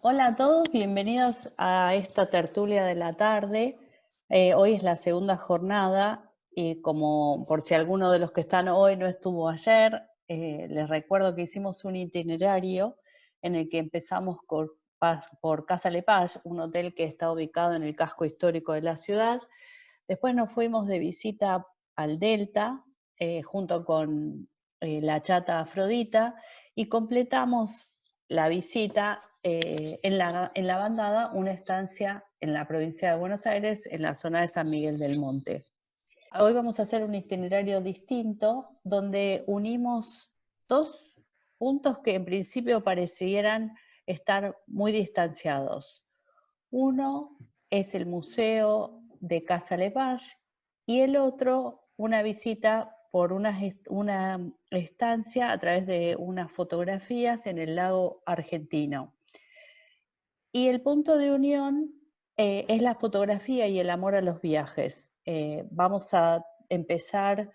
Hola a todos, bienvenidos a esta tertulia de la tarde. Hoy es la segunda jornada y como por si alguno de los que están hoy no estuvo ayer, les recuerdo que hicimos un itinerario en el que empezamos por Casa Lepage, un hotel que está ubicado en el casco histórico de la ciudad. Después nos fuimos de visita al Delta junto con la chata Afrodita y completamos la visita en la bandada, una estancia en la provincia de Buenos Aires, en la zona de San Miguel del Monte. Hoy vamos a hacer un itinerario distinto, donde unimos dos puntos que en principio parecieran estar muy distanciados. Uno es el Museo de Casa Lepage y el otro una visita por una estancia a través de unas fotografías en el lago argentino. Y el punto de unión es la fotografía y el amor a los viajes. Vamos a empezar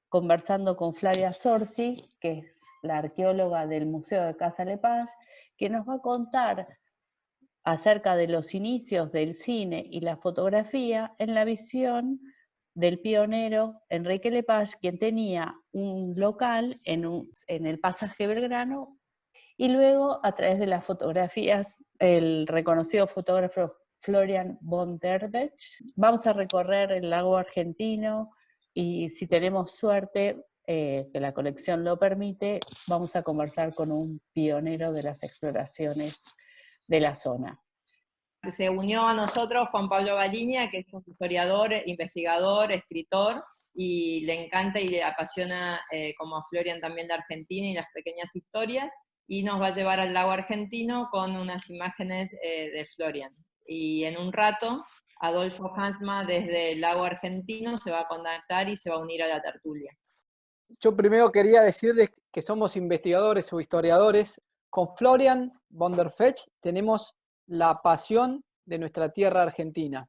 conversando con Flavia Zorzi, que es la arqueóloga del Museo de Casa Lepage, que nos va a contar acerca de los inicios del cine y la fotografía en la visión del pionero Enrique Lepage, quien tenía un local en el pasaje Belgrano, y luego a través de las fotografías, el reconocido fotógrafo Florian von der Bech. Vamos a recorrer el lago argentino y si tenemos suerte, que la colección lo permite, vamos a conversar con un pionero de las exploraciones de la zona. Se unió a nosotros Juan Pablo Baliña, que es un historiador, investigador, escritor, y le encanta y le apasiona, como a Florian, también la Argentina y las pequeñas historias, y nos va a llevar al lago argentino con unas imágenes de Florian. Y en un rato, Adolfo Hansma desde el lago argentino se va a contactar y se va a unir a la tertulia. Yo primero quería decirles que somos investigadores o historiadores. Con Florian von der Bech tenemos la pasión de nuestra tierra argentina.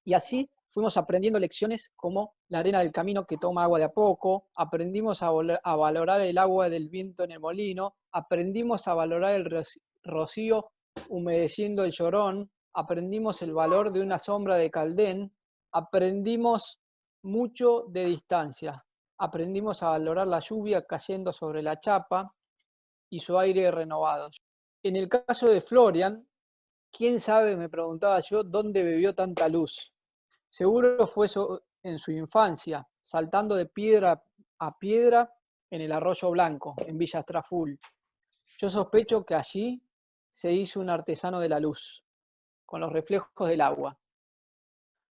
Y así fuimos aprendiendo lecciones como la arena del camino que toma agua de a poco, aprendimos a valorar el agua del viento en el molino, aprendimos a valorar el rocío humedeciendo el llorón, aprendimos el valor de una sombra de Caldén, aprendimos mucho de distancia. Aprendimos a valorar la lluvia cayendo sobre la chapa y su aire renovado. En el caso de Florian, ¿quién sabe, me preguntaba yo, dónde bebió tanta luz? Seguro fue en su infancia, saltando de piedra a piedra en el Arroyo Blanco, en Villa Traful. Yo sospecho que allí se hizo un artesano de la luz, con los reflejos del agua.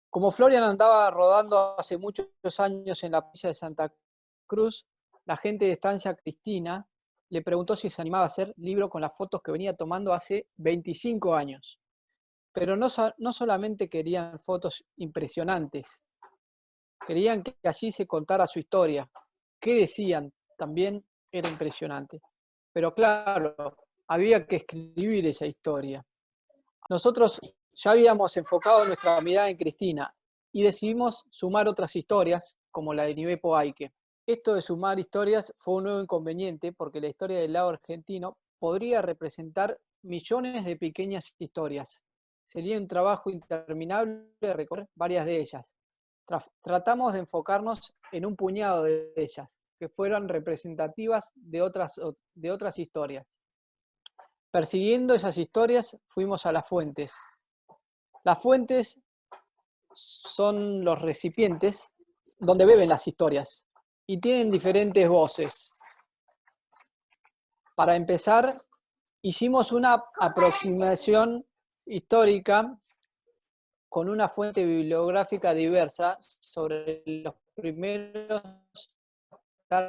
Como Florian andaba rodando hace muchos años en la playa de Santa Cruz, la gente de Estancia Cristina le preguntó si se animaba a hacer libro con las fotos que venía tomando hace 25 años. Pero no solamente querían fotos impresionantes, querían que allí se contara su historia. ¿Qué decían? También era impresionante. Pero claro, había que escribir esa historia. Nosotros ya habíamos enfocado nuestra mirada en Cristina y decidimos sumar otras historias, como la de Nivepo Aike. Esto de sumar historias fue un nuevo inconveniente porque la historia del lago argentino podría representar millones de pequeñas historias. Sería un trabajo interminable recorrer varias de ellas. Tratamos de enfocarnos en un puñado de ellas, que fueran representativas de otras historias. Persiguiendo esas historias, fuimos a las fuentes. Las fuentes son los recipientes donde beben las historias y tienen diferentes voces. Para empezar, hicimos una aproximación histórica con una fuente bibliográfica diversa sobre los primeros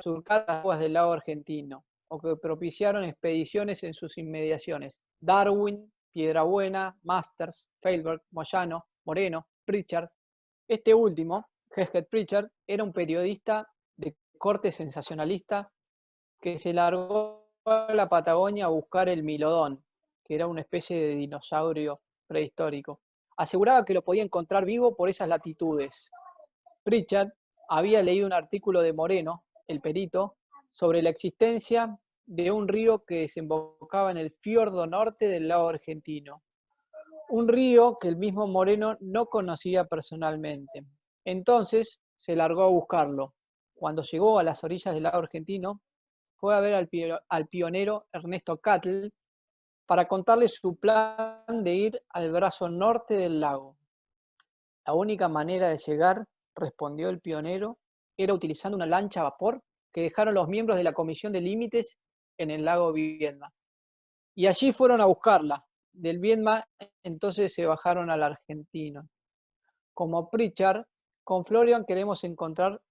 surcadas aguas del lago argentino, o que propiciaron expediciones en sus inmediaciones. Darwin, Piedrabuena, Masters, Feilberg, Moyano, Moreno, Pritchard. Este último, Herbert Pritchard, era un periodista de corte sensacionalista que se largó a la Patagonia a buscar el Milodón, que era una especie de dinosaurio prehistórico. Aseguraba que lo podía encontrar vivo por esas latitudes. Pritchard había leído un artículo de Moreno, el perito, sobre la existencia de un río que desembocaba en el fiordo norte del lago argentino. Un río que el mismo Moreno no conocía personalmente. Entonces se largó a buscarlo. Cuando llegó a las orillas del lago argentino, fue a ver al pionero Ernesto Catl para contarle su plan de ir al brazo norte del lago. La única manera de llegar, respondió el pionero, era utilizando una lancha a vapor que dejaron los miembros de la Comisión de Límites en el lago Viedma. Y allí fueron a buscarla. Del Viedma entonces se bajaron al argentino. Como Pritchard, con Florian queríamos encontrar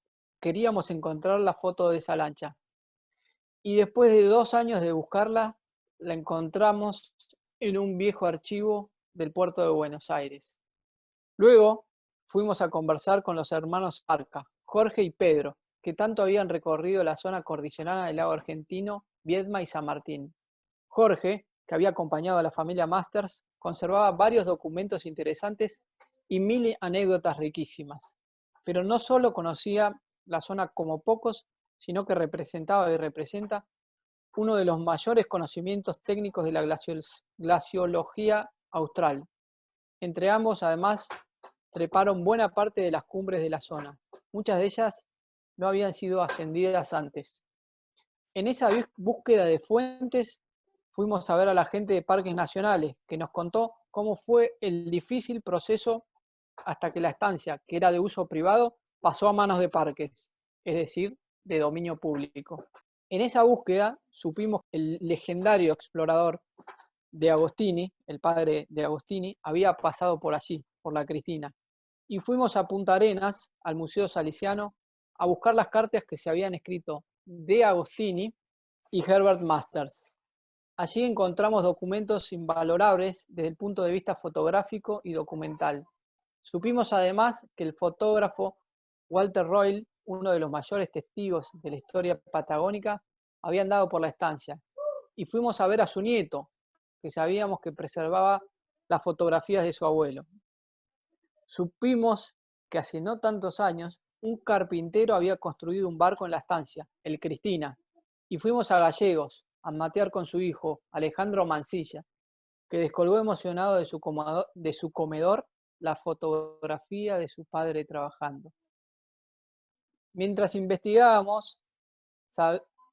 la foto de esa lancha. Y después de 2 años de buscarla, la encontramos en un viejo archivo del puerto de Buenos Aires. Luego fuimos a conversar con los hermanos Arca, Jorge y Pedro, que tanto habían recorrido la zona cordillerana del lago argentino, Viedma y San Martín. Jorge, que había acompañado a la familia Masters, conservaba varios documentos interesantes y 1000 anécdotas riquísimas. Pero no solo conocía la zona como pocos, sino que representaba y representa uno de los mayores conocimientos técnicos de la glaciología austral. Entre ambos, además, treparon buena parte de las cumbres de la zona. Muchas de ellas no habían sido ascendidas antes. En esa búsqueda de fuentes, fuimos a ver a la gente de Parques Nacionales, que nos contó cómo fue el difícil proceso hasta que la estancia, que era de uso privado, pasó a manos de Parques, es decir, de dominio público. En esa búsqueda supimos que el legendario explorador de Agostini, el padre de Agostini, había pasado por allí, por la Cristina. Y fuimos a Punta Arenas, al Museo Salesiano, a buscar las cartas que se habían escrito de Agostini y Herbert Masters. Allí encontramos documentos invalorables desde el punto de vista fotográfico y documental. Supimos además que el fotógrafo Walter Royle, uno de los mayores testigos de la historia patagónica, había andado por la estancia. Y fuimos a ver a su nieto, que sabíamos que preservaba las fotografías de su abuelo. Supimos que hace no tantos años un carpintero había construido un barco en la estancia, el Cristina, y fuimos a Gallegos a matear con su hijo, Alejandro Mansilla, que descolgó emocionado de su comedor la fotografía de su padre trabajando. Mientras investigábamos,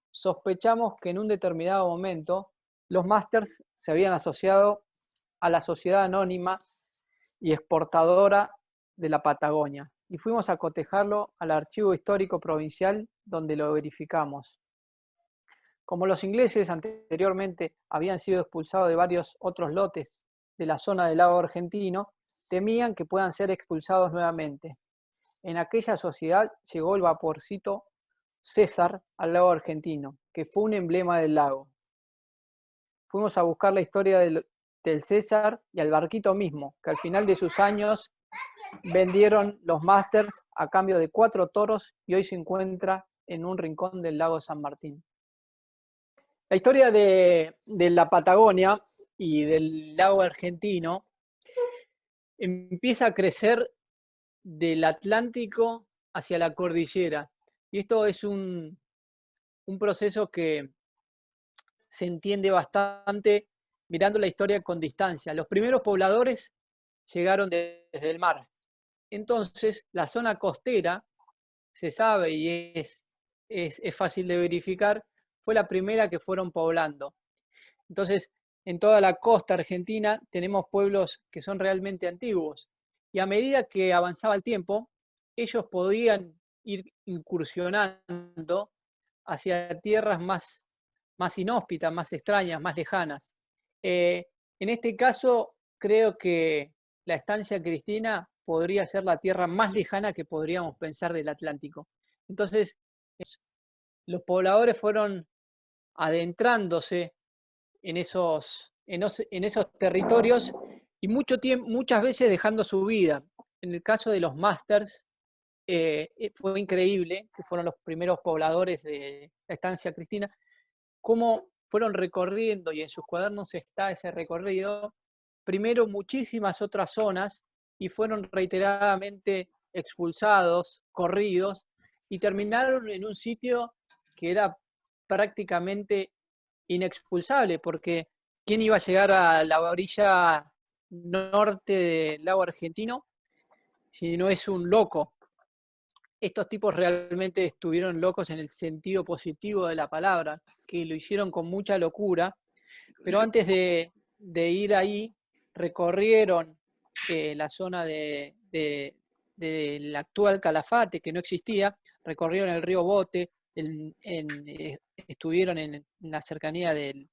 sospechamos que en un determinado momento los Masters se habían asociado a la Sociedad Anónima y Exportadora de la Patagonia, y fuimos a cotejarlo al Archivo Histórico Provincial, donde lo verificamos. Como los ingleses anteriormente habían sido expulsados de varios otros lotes de la zona del lago argentino, temían que puedan ser expulsados nuevamente. En aquella sociedad llegó el vaporcito César al lago argentino, que fue un emblema del lago. Fuimos a buscar la historia del César y al barquito mismo, que al final de sus años vendieron los Masters a cambio de 4 toros y hoy se encuentra en un rincón del lago San Martín. La historia de la Patagonia y del lago argentino empieza a crecer del Atlántico hacia la cordillera. Y esto es un proceso que se entiende bastante mirando la historia con distancia. Los primeros pobladores llegaron desde el mar. Entonces, la zona costera, se sabe y es fácil de verificar, fue la primera que fueron poblando. Entonces, en toda la costa argentina tenemos pueblos que son realmente antiguos. Y a medida que avanzaba el tiempo, ellos podían ir incursionando hacia tierras más inhóspitas, más extrañas, más lejanas. En este caso, creo que la estancia Cristina podría ser la tierra más lejana que podríamos pensar del Atlántico. Entonces, los pobladores fueron adentrándose en esos territorios y muchas veces dejando su vida. En el caso de los Masters, fue increíble, que fueron los primeros pobladores de la estancia Cristina, cómo fueron recorriendo, y en sus cuadernos está ese recorrido, primero muchísimas otras zonas, y fueron reiteradamente expulsados, corridos, y terminaron en un sitio que era prácticamente inexpulsable, porque ¿quién iba a llegar a la orilla norte del lago argentino si no es un loco? Estos tipos realmente estuvieron locos en el sentido positivo de la palabra, que lo hicieron con mucha locura, pero antes de ir ahí, recorrieron la zona del actual Calafate, que no existía, recorrieron el río Bote, estuvieron en la cercanía del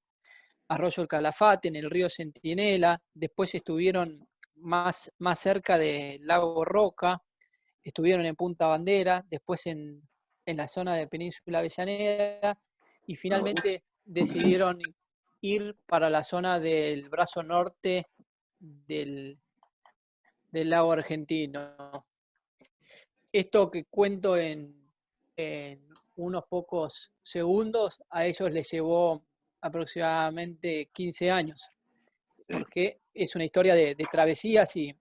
arroyo El Calafate, en el río Centinela, después estuvieron más cerca del lago Roca, estuvieron en Punta Bandera, después en la zona de Península Avellaneda, y finalmente decidieron ir para la zona del brazo norte del lago argentino. Esto que cuento en unos pocos segundos, a ellos les llevó aproximadamente 15 años, porque es una historia de travesías y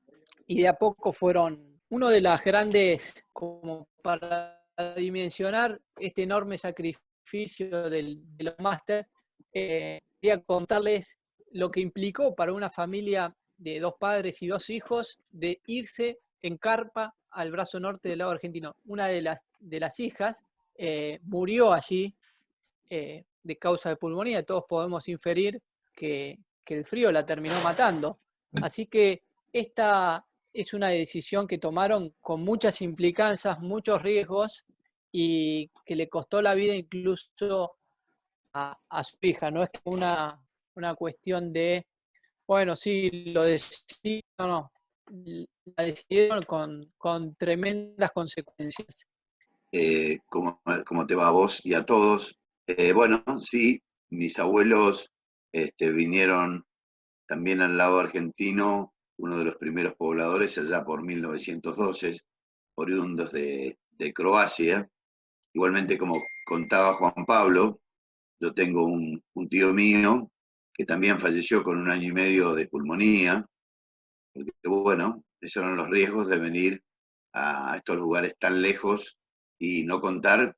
de a poco fueron uno de las grandes, como para dimensionar este enorme sacrificio de los másters. Quería contarles lo que implicó para una familia de 2 padres y 2 hijos de irse en carpa al brazo norte del lago argentino. Una de las hijas murió allí de causa de pulmonía. Todos podemos inferir que el frío la terminó matando. Así que esta es una decisión que tomaron con muchas implicancias, muchos riesgos, y que le costó la vida incluso a su hija. No es que una cuestión de, bueno, sí, lo decidieron, no, la decidieron con tremendas consecuencias. ¿Cómo te va a vos y a todos? Bueno, sí, mis abuelos vinieron también al lado argentino, uno de los primeros pobladores allá por 1912, oriundos de Croacia. Igualmente, como contaba Juan Pablo, yo tengo un tío mío que también falleció con 1 año y medio de pulmonía, porque bueno, esos eran los riesgos de venir a estos lugares tan lejos y no contar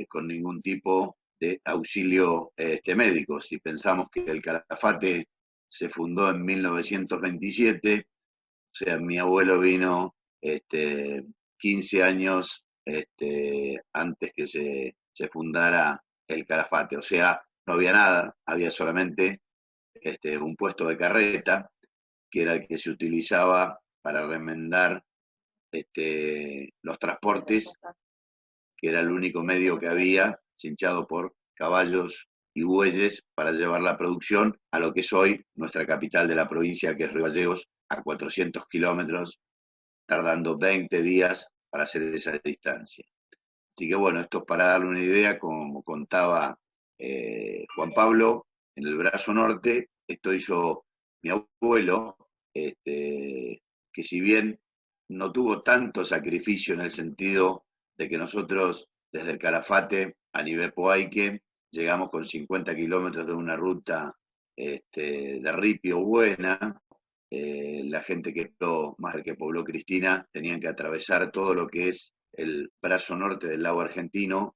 con ningún tipo de auxilio médico. Si pensamos que el Calafate se fundó en 1927, o sea, mi abuelo vino 15 años antes que se fundara el Calafate. O sea, no había nada, había solamente un puesto de carreta, que era el que se utilizaba para remendar los transportes, que era el único medio que había, cinchado por caballos y bueyes, para llevar la producción a lo que es hoy nuestra capital de la provincia, que es Río Gallegos, a 400 kilómetros, tardando 20 días para hacer esa distancia. Así que bueno, esto es para darle una idea, como contaba Juan Pablo, en el brazo norte estoy yo, mi abuelo, que si bien no tuvo tanto sacrificio en el sentido de que nosotros desde el Calafate a nivel Poaique llegamos con 50 kilómetros de una ruta de ripio buena. La gente que pobló Cristina tenían que atravesar todo lo que es el brazo norte del lago argentino,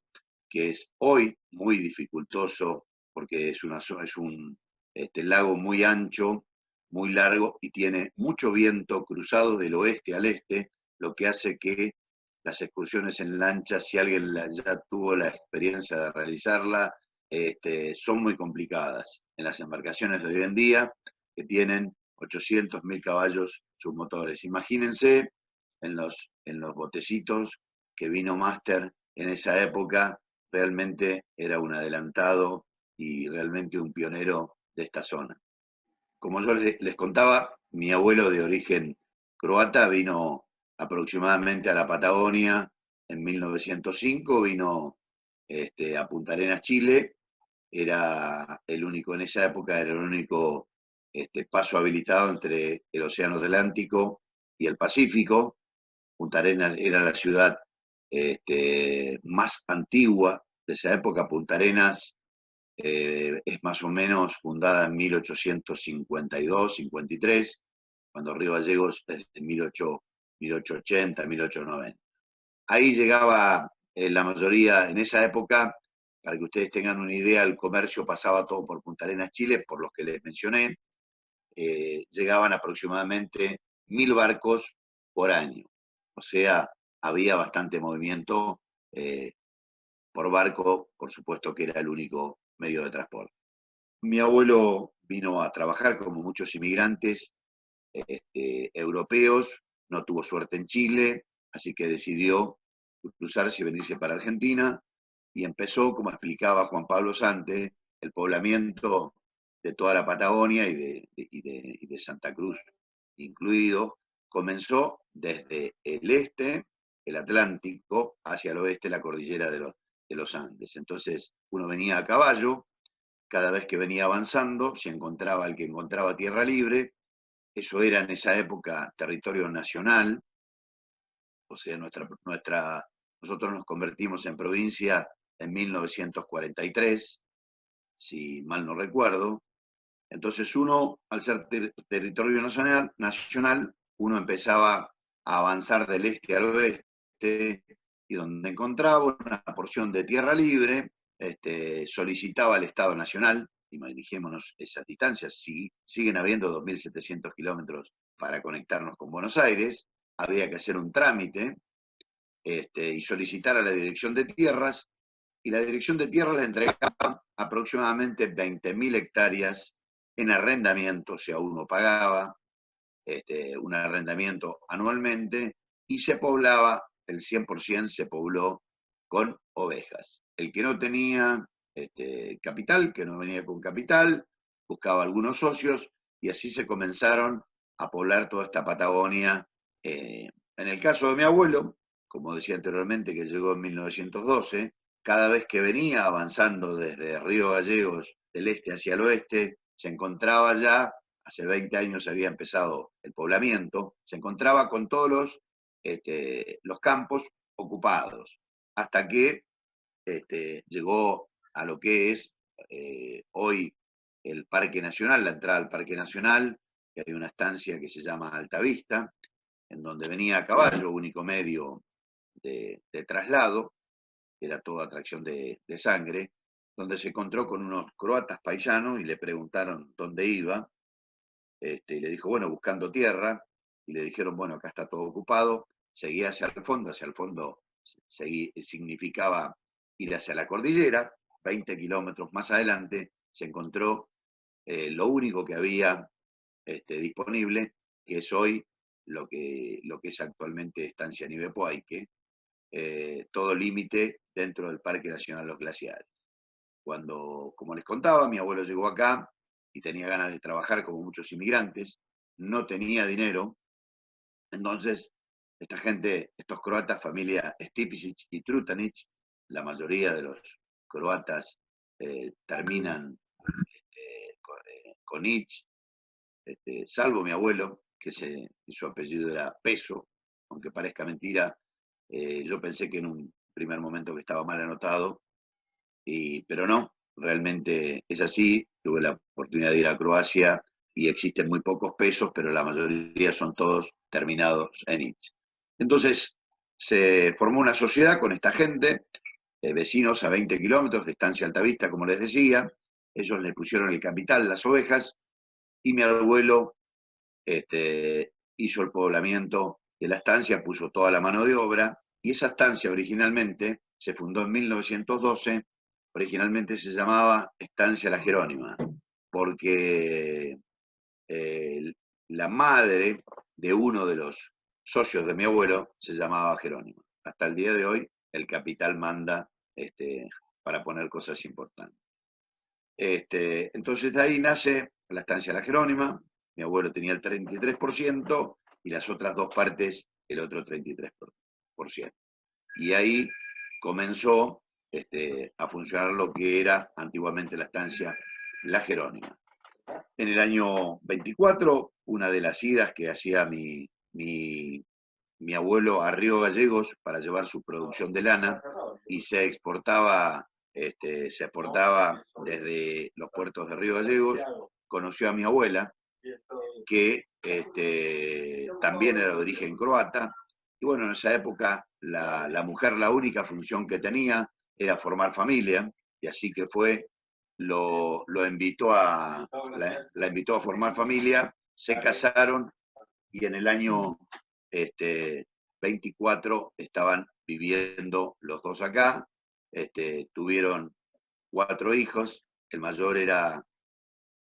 que es hoy muy dificultoso porque es un lago muy ancho, muy largo y tiene mucho viento cruzado del oeste al este, lo que hace que las excursiones en lancha, si alguien ya tuvo la experiencia de realizarla, son muy complicadas. En las embarcaciones de hoy en día, que tienen 800.000 caballos sus motores. Imagínense en los botecitos que vino Master en esa época, realmente era un adelantado y realmente un pionero de esta zona. Como yo les contaba, mi abuelo de origen croata vino aproximadamente a la Patagonia en 1905, vino a Punta Arenas, Chile, era el único, en esa época era el único paso habilitado entre el Océano Atlántico y el Pacífico. Punta Arenas era la ciudad más antigua de esa época. Punta Arenas es más o menos fundada en 1852-53, cuando Río Gallegos es de 1880, 1890. Ahí llegaba la mayoría, en esa época, para que ustedes tengan una idea, el comercio pasaba todo por Punta Arenas, Chile, por los que les mencioné. Llegaban aproximadamente 1000 barcos por año. O sea, había bastante movimiento por barco, por supuesto que era el único medio de transporte. Mi abuelo vino a trabajar como muchos inmigrantes europeos, no tuvo suerte en Chile, así que decidió cruzarse y venirse para Argentina, y empezó, como explicaba Juan Pablo Sante, el poblamiento de toda la Patagonia y de Santa Cruz incluido. Comenzó desde el este, el Atlántico, hacia el oeste, la cordillera de los Andes. Entonces uno venía a caballo, cada vez que venía avanzando se encontraba el que encontraba tierra libre. Eso era en esa época territorio nacional, o sea, nosotros nos convertimos en provincia en 1943, si mal no recuerdo. Entonces uno, al ser territorio nacional, uno empezaba a avanzar del este al oeste, y donde encontraba una porción de tierra libre, solicitaba al Estado Nacional, imaginémonos esas distancias, siguen habiendo 2.700 kilómetros para conectarnos con Buenos Aires, había que hacer un trámite y solicitar a la Dirección de Tierras, y la Dirección de Tierras le entregaba aproximadamente 20.000 hectáreas en arrendamiento, o sea, uno pagaba un arrendamiento anualmente, y se poblaba, el 100% se pobló con ovejas. El que no tenía capital, que no venía con capital, buscaba algunos socios, y así se comenzaron a poblar toda esta Patagonia. En el caso de mi abuelo, como decía anteriormente, que llegó en 1912, cada vez que venía avanzando desde Río Gallegos del este hacia el oeste, se encontraba ya, hace 20 años había empezado el poblamiento, se encontraba con todos los campos ocupados, hasta que llegó a lo que es hoy el Parque Nacional, la entrada al Parque Nacional, que hay una estancia que se llama Altavista, en donde venía a caballo, único medio de traslado, era toda atracción de sangre, donde se encontró con unos croatas paisanos y le preguntaron dónde iba. Y le dijo, bueno, buscando tierra, y le dijeron, bueno, acá está todo ocupado. Seguía hacia el fondo significaba ir hacia la cordillera. 20 kilómetros más adelante se encontró lo único que había disponible, que es hoy lo que es actualmente Estancia Nivepuayque, todo límite dentro del Parque Nacional Los Glaciares. Cuando, como les contaba, mi abuelo llegó acá y tenía ganas de trabajar como muchos inmigrantes, no tenía dinero, entonces esta gente, estos croatas, familia Stipicic y Trutanic, la mayoría de los croatas terminan con ich, salvo mi abuelo, que su apellido era Peso, aunque parezca mentira. Yo pensé que en un primer momento que estaba mal anotado, pero no, realmente es así. Tuve la oportunidad de ir a Croacia y existen muy pocos Pesos, pero la mayoría son todos terminados en ich. Entonces se formó una sociedad con esta gente, vecinos a 20 kilómetros de Estancia Altavista, como les decía. Ellos le pusieron el capital, las ovejas, y mi abuelo hizo el poblamiento de la estancia, puso toda la mano de obra, y esa estancia originalmente se fundó en 1912, originalmente se llamaba Estancia La Jerónima, porque la madre de uno de los socios de mi abuelo se llamaba Jerónima. Hasta el día de hoy el capital manda para poner cosas importantes. Entonces de ahí nace la Estancia La Jerónima. Mi abuelo tenía el 33% y las otras dos partes el otro 33%. Y ahí comenzó a funcionar lo que era antiguamente la Estancia La Jerónima. En el año 24, una de las idas que hacía mi abuelo a Río Gallegos para llevar su producción de lana, y se exportaba desde los puertos de Río Gallegos, conoció a mi abuela, que también era de origen croata, y bueno, en esa época la mujer, la única función que tenía era formar familia, y así que fue, lo invitó la invitó a formar familia, se casaron y en el año 24 estaban viviendo los dos acá, tuvieron 4 hijos, el mayor era,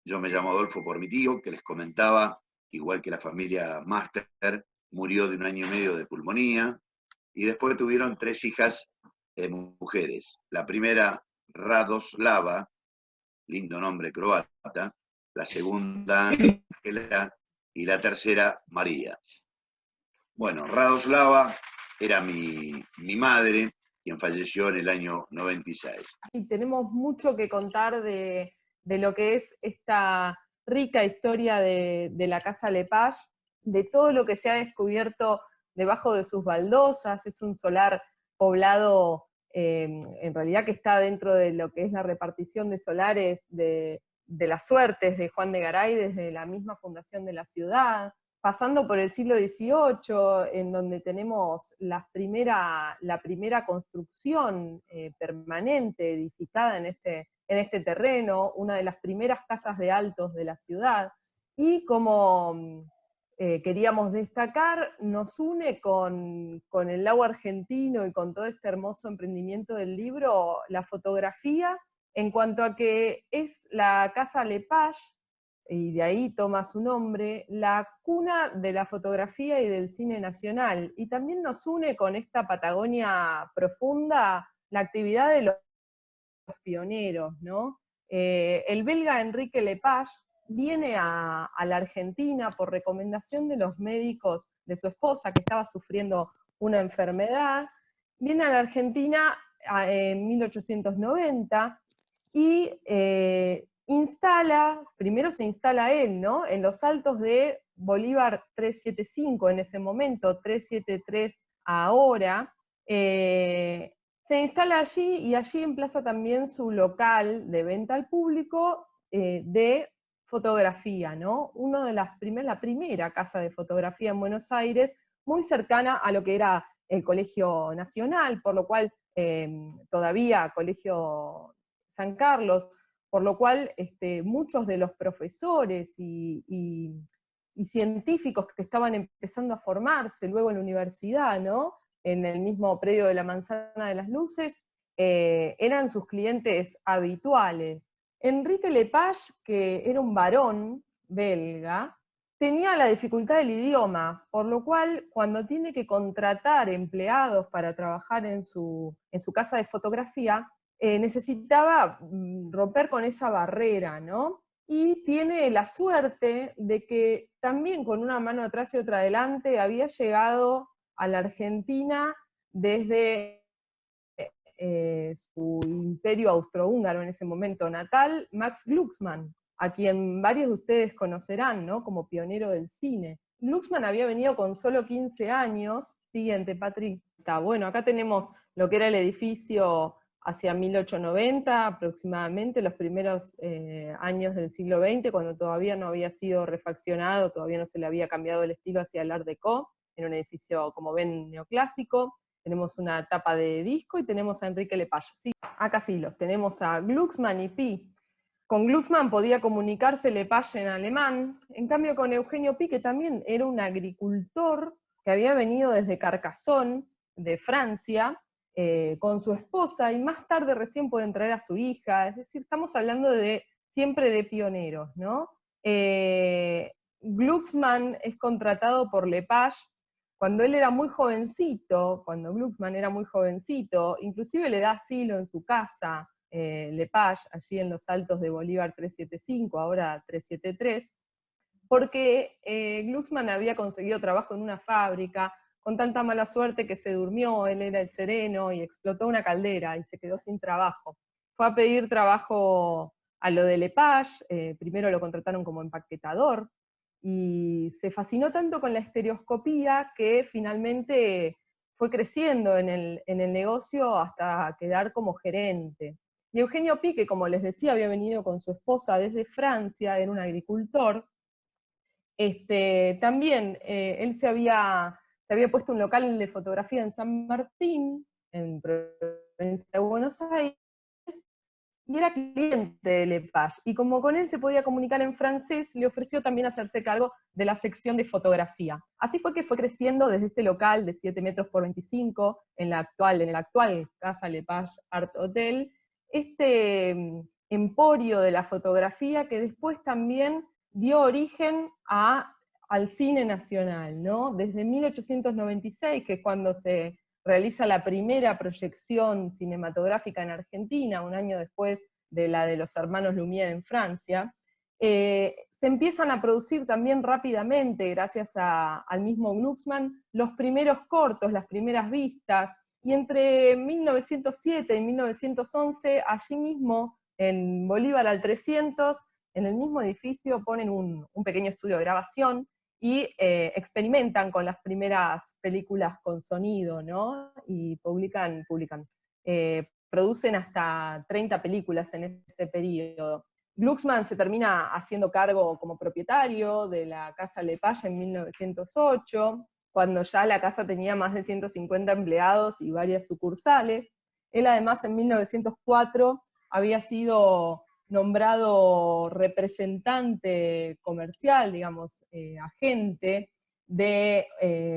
yo me llamo Adolfo por mi tío, que les comentaba, igual que la familia Master, murió de 1 año y medio de pulmonía, y después tuvieron 3 hijas mujeres. La primera, Radoslava, lindo nombre croata, la segunda, Ángela, y la tercera, María. Bueno, Radoslava era mi madre, quien falleció en el año 96. Y tenemos mucho que contar de lo que es esta rica historia de la Casa Lepage, de todo lo que se ha descubierto debajo de sus baldosas. Es un solar poblado, en realidad que está dentro de lo que es la repartición de solares de las suertes de Juan de Garay desde la misma fundación de la ciudad, pasando por el siglo XVIII, en donde tenemos la primera construcción permanente edificada en este terreno, una de las primeras casas de altos de la ciudad, y como queríamos destacar, nos une con el lago argentino y con todo este hermoso emprendimiento del libro, la fotografía, en cuanto a que es la Casa Lepage, y de ahí toma su nombre, la cuna de la fotografía y del cine nacional. Y también nos une con esta Patagonia profunda la actividad de los pioneros, ¿no? El belga Enrique Lepage viene a la Argentina por recomendación de los médicos de su esposa, que estaba sufriendo una enfermedad. Viene a la Argentina en 1890 y primero se instala él, ¿no? En los altos de Bolívar 375 en ese momento, 373 ahora, se instala allí y allí emplaza también su local de venta al público de fotografía, ¿no? La primera casa de fotografía en Buenos Aires, muy cercana a lo que era el Colegio Nacional, por lo cual todavía Colegio San Carlos, por lo cual muchos de los profesores y científicos que estaban empezando a formarse luego en la universidad, ¿no? En el mismo predio de la Manzana de las Luces, eran sus clientes habituales. Enrique Lepage, que era un varón belga, tenía la dificultad del idioma, por lo cual cuando tiene que contratar empleados para trabajar en su casa de fotografía, necesitaba romper con esa barrera, ¿no? Y tiene la suerte de que también con una mano atrás y otra adelante había llegado a la Argentina desde su imperio austrohúngaro en ese momento natal, Max Glucksmann, a quien varios de ustedes conocerán, ¿no? Como pionero del cine. Glucksmann había venido con solo 15 años. Siguiente, Patri. Bueno, acá tenemos lo que era el edificio hacia 1890 aproximadamente, los primeros años del siglo XX, cuando todavía no había sido refaccionado, todavía no se le había cambiado el estilo hacia el Art Deco, en un edificio, como ven, neoclásico. Tenemos una tapa de disco y tenemos a Enrique Lepage. Sí, acá sí los tenemos a Glucksmann y Pi. Con Glucksmann podía comunicarse Lepage en alemán, en cambio con Eugenio Pi, que también era un agricultor que había venido desde Carcassonne, de Francia, con su esposa, y más tarde recién pueden traer a su hija. Es decir, estamos hablando siempre de pioneros, ¿no? Glucksmann es contratado por Lepage cuando él era muy jovencito, cuando Glucksmann era muy jovencito, inclusive le da asilo en su casa, Lepage, allí en los altos de Bolívar 375, ahora 373, porque Glucksmann había conseguido trabajo en una fábrica, con tanta mala suerte que se durmió, él era el sereno, y explotó una caldera y se quedó sin trabajo. Fue a pedir trabajo a lo de Lepage, primero lo contrataron como empaquetador, y se fascinó tanto con la estereoscopía que finalmente fue creciendo en el negocio hasta quedar como gerente. Y Eugenio Pi, que como les decía, había venido con su esposa desde Francia, era un agricultor, también él se había puesto un local de fotografía en San Martín, en provincia de Buenos Aires, y era cliente de Lepage. Y como con él se podía comunicar en francés, le ofreció también hacerse cargo de la sección de fotografía. Así fue que fue creciendo desde este local de 7 metros por 25, en el actual Casa Lepage Art Hotel, este emporio de la fotografía que después también dio origen al cine nacional, ¿no? Desde 1896, que es cuando se realiza la primera proyección cinematográfica en Argentina, un año después de la de los hermanos Lumière en Francia, se empiezan a producir también rápidamente, gracias al mismo Glucksmann, los primeros cortos, las primeras vistas, y entre 1907 y 1911, allí mismo, en Bolívar al 300, en el mismo edificio ponen un pequeño estudio de grabación, y experimentan con las primeras películas con sonido, ¿no? Y producen hasta 30 películas en ese periodo. Glucksmann se termina haciendo cargo como propietario de la Casa Lepage en 1908, cuando ya la casa tenía más de 150 empleados y varias sucursales. Él además en 1904 había sido nombrado representante comercial, digamos, agente de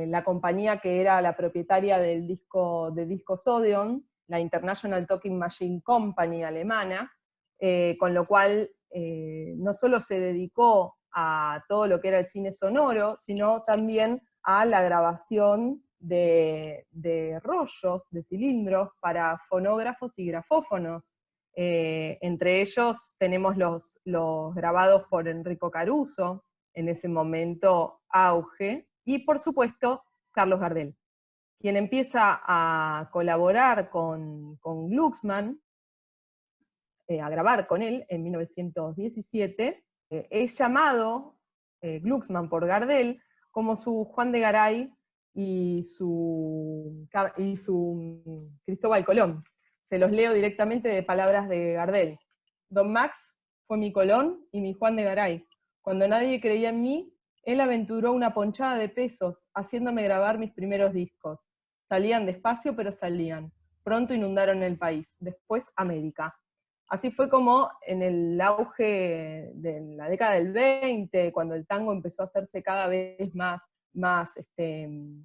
la compañía que era la propietaria de Discos Odeon, la International Talking Machine Company alemana, con lo cual no solo se dedicó a todo lo que era el cine sonoro, sino también a la grabación de rollos, de cilindros para fonógrafos y grafófonos. Entre ellos tenemos los grabados por Enrico Caruso, en ese momento auge, y por supuesto Carlos Gardel, quien empieza a colaborar con Glucksmann, a grabar con él en 1917, es llamado Glucksmann por Gardel como su Juan de Garay y su Cristóbal Colón. Se los leo directamente de palabras de Gardel. Don Max fue mi Colón y mi Juan de Garay. Cuando nadie creía en mí, él aventuró una ponchada de pesos, haciéndome grabar mis primeros discos. Salían despacio, pero salían. Pronto inundaron el país, después América. Así fue como en el auge de la década del 20, cuando el tango empezó a hacerse cada vez más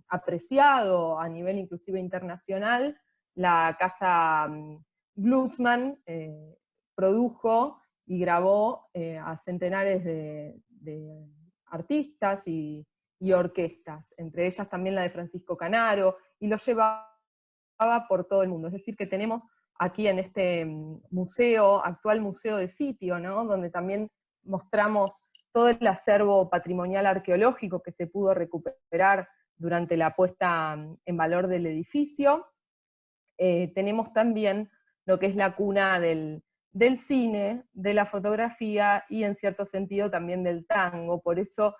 apreciado a nivel inclusive internacional, la casa Glucksmann produjo y grabó a centenares de artistas y orquestas, entre ellas también la de Francisco Canaro, y lo llevaba por todo el mundo. Es decir, que tenemos aquí en este museo, actual museo de sitio, ¿no? Donde también mostramos todo el acervo patrimonial arqueológico que se pudo recuperar durante la puesta en valor del edificio. Tenemos también lo que es la cuna del cine, de la fotografía y en cierto sentido también del tango. Por eso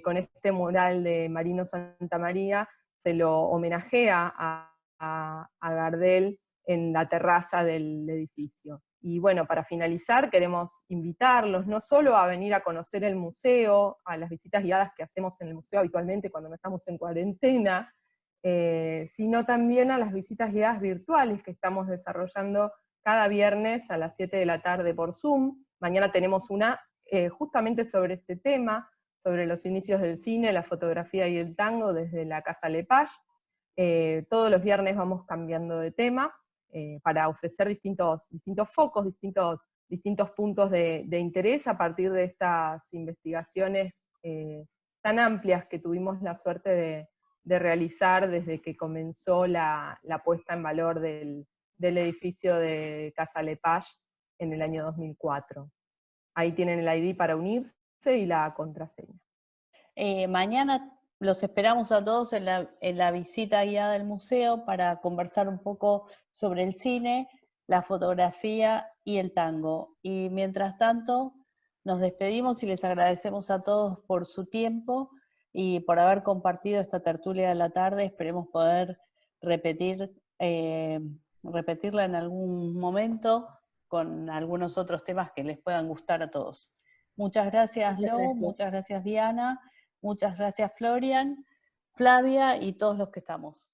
con este mural de Marino Santamaría se lo homenajea a Gardel en la terraza del edificio. Y bueno, para finalizar, queremos invitarlos no solo a venir a conocer el museo, a las visitas guiadas que hacemos en el museo habitualmente cuando no estamos en cuarentena, sino también a las visitas guiadas virtuales que estamos desarrollando cada viernes a las 7 de la tarde por Zoom. Mañana tenemos una justamente sobre este tema, sobre los inicios del cine, la fotografía y el tango desde la Casa Lepage. Todos los viernes vamos cambiando de tema para ofrecer distintos focos, distintos puntos de interés a partir de estas investigaciones tan amplias que tuvimos la suerte de realizar desde que comenzó la puesta en valor del edificio de Casa Lepage en el año 2004. Ahí tienen el ID para unirse y la contraseña. Mañana los esperamos a todos en la visita guiada del museo para conversar un poco sobre el cine, la fotografía y el tango. Y mientras tanto, nos despedimos y les agradecemos a todos por su tiempo y por haber compartido esta tertulia de la tarde. Esperemos poder repetirla en algún momento con algunos otros temas que les puedan gustar a todos. Muchas gracias, Lo, muchas gracias, Diana. Muchas gracias, Florian, Flavia y todos los que estamos.